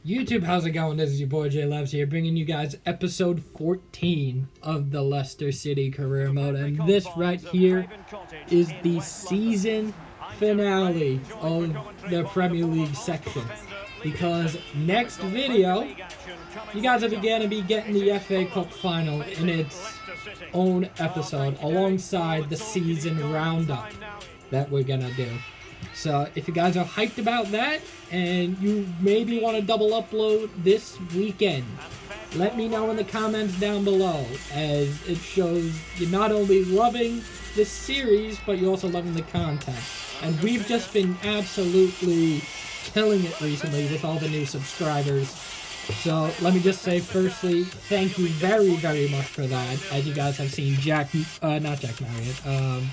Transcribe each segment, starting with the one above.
YouTube, how's it going? This is your boy J Labs here, bringing you guys episode 14 of the Leicester City career mode, and this right here is the season finale of the Premier League section, because next video you guys are going to be getting the FA Cup final in its own episode alongside the season roundup that we're gonna do. So if you guys are hyped about that and you maybe want to double upload this weekend, let me know in the comments down below, as it shows you're not only loving this series but you're also loving the content. And we've just been absolutely killing it recently with all the new subscribers. So let me just say firstly, thank you very, very much for that. As you guys have seen,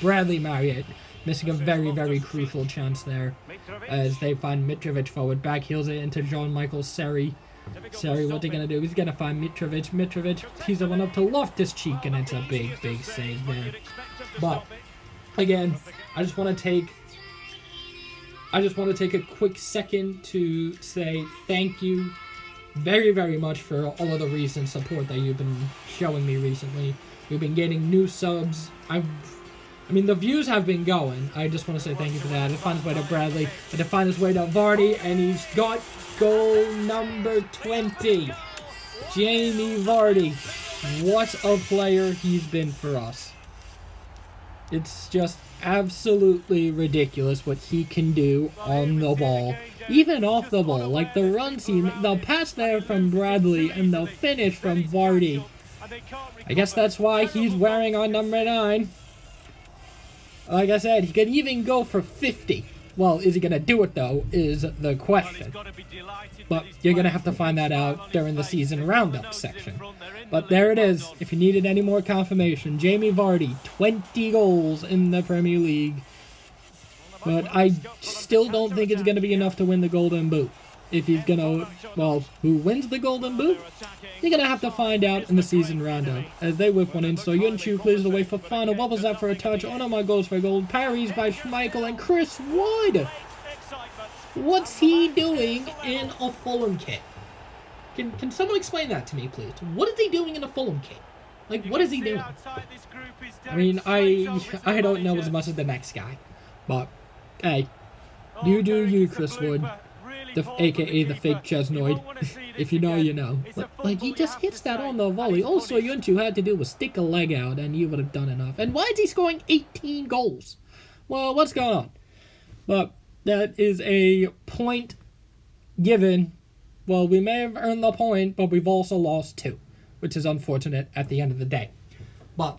Bradley Marriott missing a very, very crucial chance there, as they find Mitrovic forward, back heels it into Jean-Michael Seri. Seri, what's he gonna do? He's gonna find Mitrovic. Mitrovic, he's the one up to Loftus-Cheek, and it's a big, big save there. But again, I just want to take a quick second to say thank you very, very much for all of the recent support that you've been showing me recently. We've been getting new subs. I mean, the views have been going. I just want to say thank you for that. It finds his way to Bradley, and it finds his way to Vardy, and he's got goal number 20. Jamie Vardy. What a player he's been for us. It's just absolutely ridiculous what he can do on the ball. Even off the ball. Like the runs the pass there from Bradley and the finish from Vardy. I guess that's why he's wearing our number 9. Like I said, he could even go for 50. Well, is he going to do it, though, is the question. But you're going to have to find that out during the season roundup section. But there it is. If you needed any more confirmation, Jamie Vardy, 20 goals in the Premier League. But I still don't think it's going to be enough to win the Golden Boot. If he's going to, well, who wins the Golden Boot? You're going to have to find out in the season roundup, as they whip one in. So Yunchu clears the way for final. What was that for a touch? Oh no, my goals for goal. Parries by Schmeichel and Chris Wood. What's he doing in a Fulham kit? Can someone explain that to me, please? What is he doing in a Fulham kit? Like, what is he doing? I mean, I don't know as much as the next guy. But, hey, you do you, Chris Wood. AKA the fake Chesnoid. If you know, you know. Like, he just hits that on the volley. Also, Yunchu had to do was stick a leg out, and you would have done enough. And why is he scoring 18 goals? Well, what's going on? But that is a point given. Well, we may have earned the point, but we've also lost 2, which is unfortunate at the end of the day. But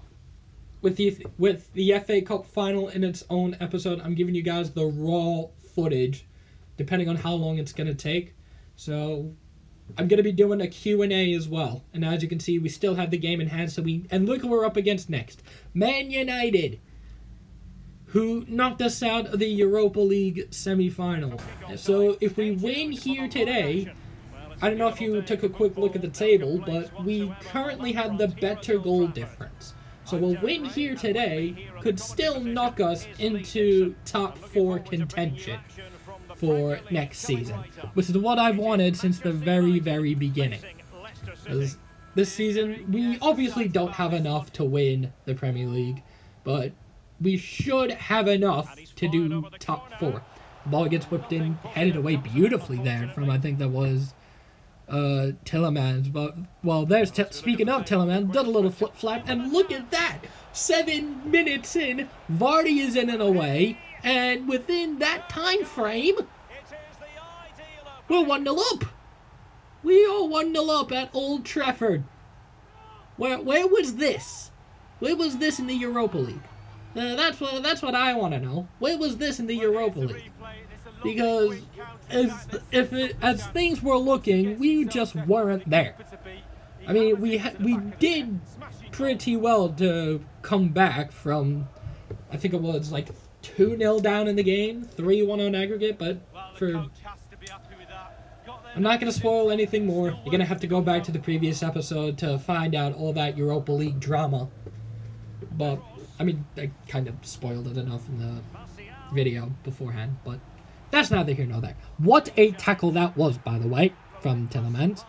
with the FA Cup final in its own episode, I'm giving you guys the raw footage, depending on how long it's going to take. So I'm going to be doing a Q&A as well. And as you can see, we still have the game in hand. And look who we're up against next. Man United, who knocked us out of the Europa League semi-final. So if we win here today, I don't know if you took a quick look at the table, but we currently have the better goal difference. So a win here today could still knock us into top 4 contention for next season, which is what I've wanted since the very, very beginning. Because this season, we obviously don't have enough to win the Premier League, but we should have enough to do top 4. The ball gets whipped in, headed away beautifully there from, I think that was Tillemans. But, well, there's speaking of Tillemans, done a little flip-flap, and look at that! 7 minutes in, Vardy is in and away. And within that time frame, we're 1-0 up. We are 1-0 up at Old Trafford. Where was this? Where was this in the Europa League? That's what I want to know. Where was this in the Europa League? Because as things were looking, we just weren't there. I mean, we did pretty well to come back from, I think it was like 2-0 down in the game, 3-1 on aggregate, but I'm not going to spoil anything more. You're going to have to go back to the previous episode to find out all that Europa League drama. But, I mean, I kind of spoiled it enough in the video beforehand, but that's neither here nor there. What a tackle that was, by the way. from Tillemans.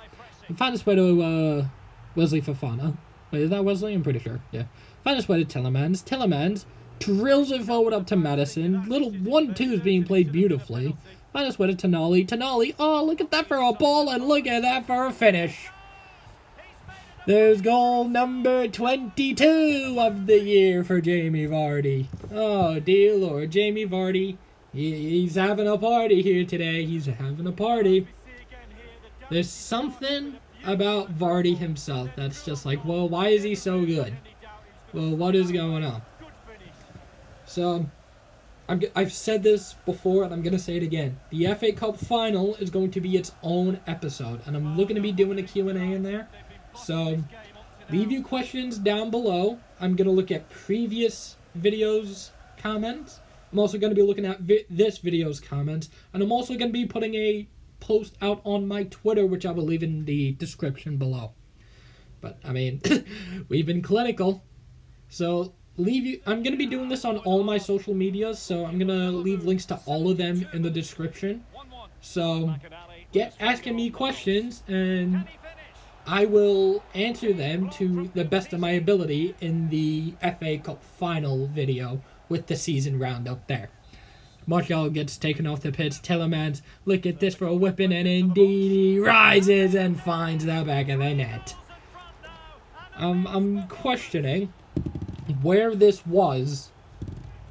We find his way to Wesley Fofana. Wait, is that Wesley? I'm pretty sure. Yeah. Find his way to Tillemans. Tillemans drills it forward up to Madison. Little 1-2 is being played beautifully. Find his way to Tonali. Tonali, oh, look at that for a ball, and look at that for a finish. There's goal number 22 of the year for Jamie Vardy. Oh, dear Lord. Jamie Vardy, he's having a party here today. He's having a party. There's something about Vardy himself that's just like, well, why is he so good? Well, what is going on? So, I've said this before, and I'm going to say it again. The FA Cup final is going to be its own episode, and I'm looking to be doing a Q&A in there. So, leave your questions down below. I'm going to look at previous videos' comments. I'm also going to be looking at this video's comments, and I'm also going to be putting a post out on my Twitter, which I will leave in the description below. But, I mean, we've been clinical. So, I'm going to be doing this on all my social medias, so I'm going to leave links to all of them in the description. So, get asking me questions, and I will answer them to the best of my ability in the FA Cup final video with the season roundup there. Martial gets taken off the pitch. Tillemans, look at this for a whipping, and indeed he rises and finds the back of the net. I'm questioning where this was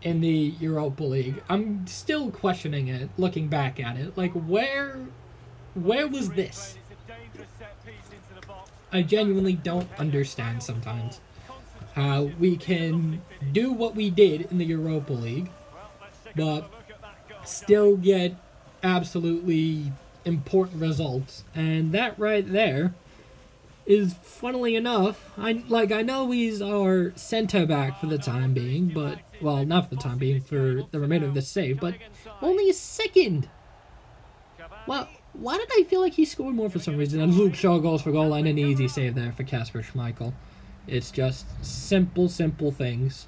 in the Europa League. I'm still questioning it, looking back at it. Like, where was this? I genuinely don't understand sometimes how we can do what we did in the Europa League, but still get absolutely important results. And that right there is, funnily enough, I know he's our centre-back for the time being, but, well, not for the time being, for the remainder of this save, but only a second. Well, why did I feel like he scored more for some reason? And Luke Shaw goes for goal, and an easy save there for Kasper Schmeichel. It's just simple things.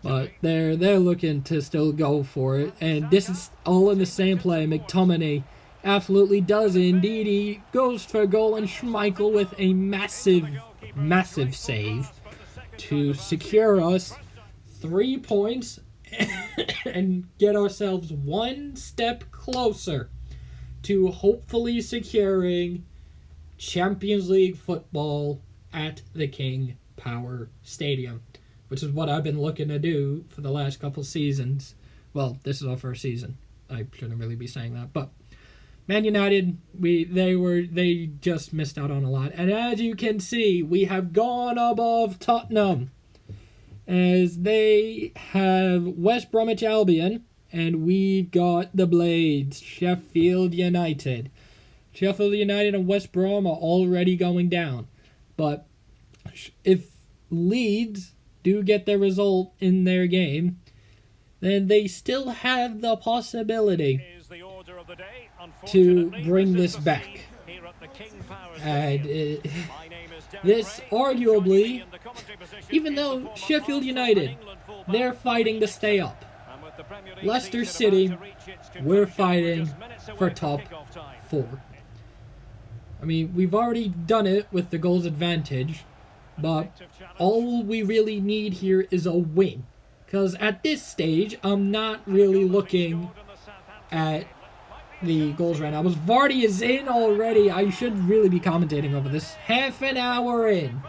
But they're looking to still go for it. And this is all in the same play. McTominay absolutely does it. Indeed, he goes for goal, and Schmeichel with a massive save to secure us 3 points and get ourselves one step closer to hopefully securing Champions League football at the King Power Stadium, which is what I've been looking to do for the last couple seasons. Well, this is our first season. I shouldn't really be saying that, but Man United, they just missed out on a lot. And as you can see, we have gone above Tottenham, as they have West Bromwich Albion, and we've got the Blades, Sheffield United. Sheffield United and West Brom are already going down. But if Leeds do get their result in their game, then they still have the possibility to bring this back. And this arguably, even though Sheffield United, they're fighting to stay up. Leicester City, we're fighting for top 4. I mean, we've already done it with the goals advantage, but all we really need here is a win. Because at this stage, I'm not really looking at the goals right now. Vardy is in already. I should really be commentating over this. Half an hour in,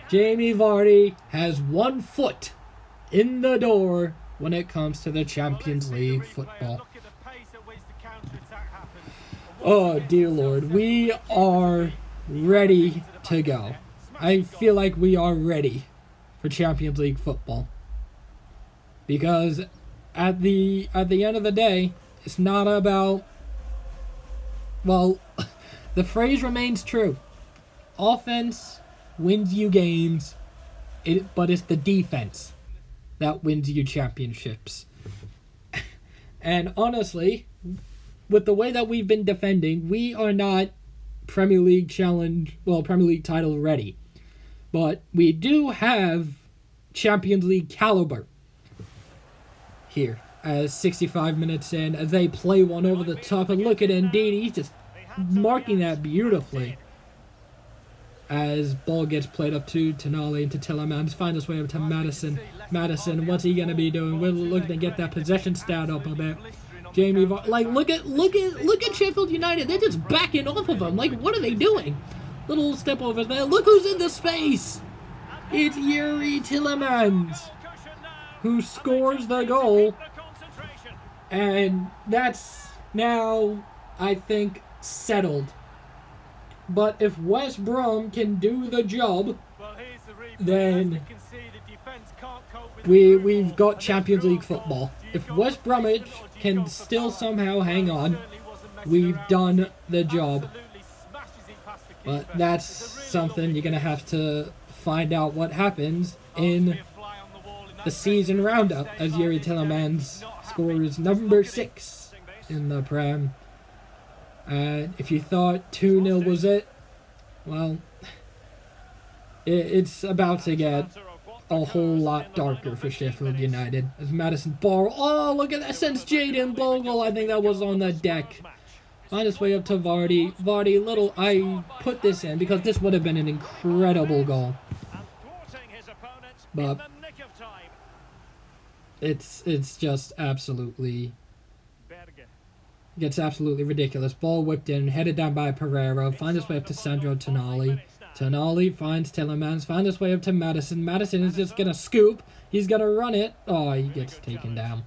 Jamie Vardy has 1 foot in the door when it comes to the Champions League football. Oh, dear Lord. We are ready to go. I feel like we are ready for Champions League football. Because at the end of the day, it's not about... Well, the phrase remains true. Offense wins you games, but it's the defense that wins you championships. And honestly, with the way that we've been defending, we are not Premier League title ready. But we do have Champions League caliber here. as 65 minutes in, as they play one over the top, and look at Ndidi, he's just marking that beautifully. As ball gets played up to Tonali and to Tillemans, find his way up to Madison. Madison, what's he gonna be doing? We're looking to get that possession stat up a bit. Jamie, look at Sheffield United. They're just backing off of him. Like, what are they doing? Little step over there. Look who's in the space. It's Yuri Tillemans, who scores the goal. And that's now, I think, settled. But if West Brom can do the job, then we've got Champions League football. If West Bromwich can still somehow hang on, we've done the job. But that's something you're going to have to find out what happens in the season roundup, as Yuri Tillemans scores number 6 in the Prem. And if you thought 2-0 was it, well, it's about to get a whole lot darker for Sheffield United. As Madison Barr, oh, look at that, sends Jaden Bogle, I think that was on the deck. Find his way up to Vardy. Vardy, I put this in because this would have been an incredible goal. But it's just absolutely... gets absolutely ridiculous. Ball whipped in, headed down by Pereira. Find his way up to Sandro Tonali. Tonali finds Tillemans. Find his way up to Madison. Madison is just going to scoop. He's going to run it. Oh, he gets taken down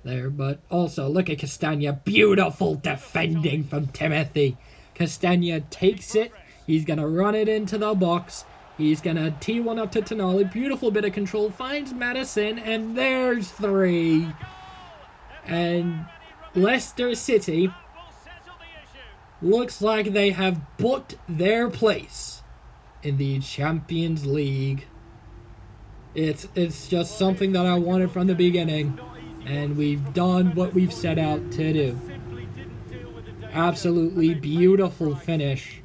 there. But also, look at Castagna. Beautiful defending from Timothy. Castagna takes it. He's going to run it into the box. He's going to tee one up to Tonali. Beautiful bit of control. Finds Madison. And there's 3. And Leicester City looks like they have booked their place in the Champions League. It's just something that I wanted from the beginning, and we've done what we've set out to do. Absolutely beautiful finish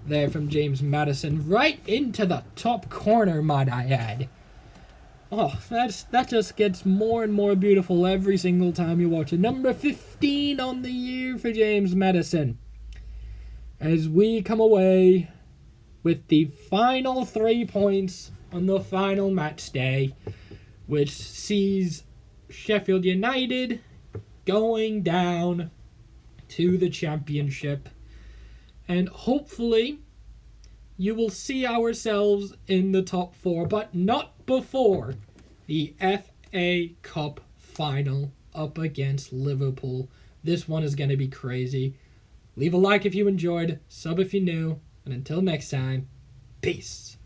there from James Madison, right into the top corner, might I add. Oh, that just gets more and more beautiful every single time you watch it. Number 15 on the year for James Madison. As we come away with the final 3 points on the final match day, which sees Sheffield United going down to the championship. And hopefully you will see ourselves in the top 4, but not before the FA Cup final up against Liverpool. This one is going to be crazy. Leave a like if you enjoyed, sub if you're new, and until next time, peace.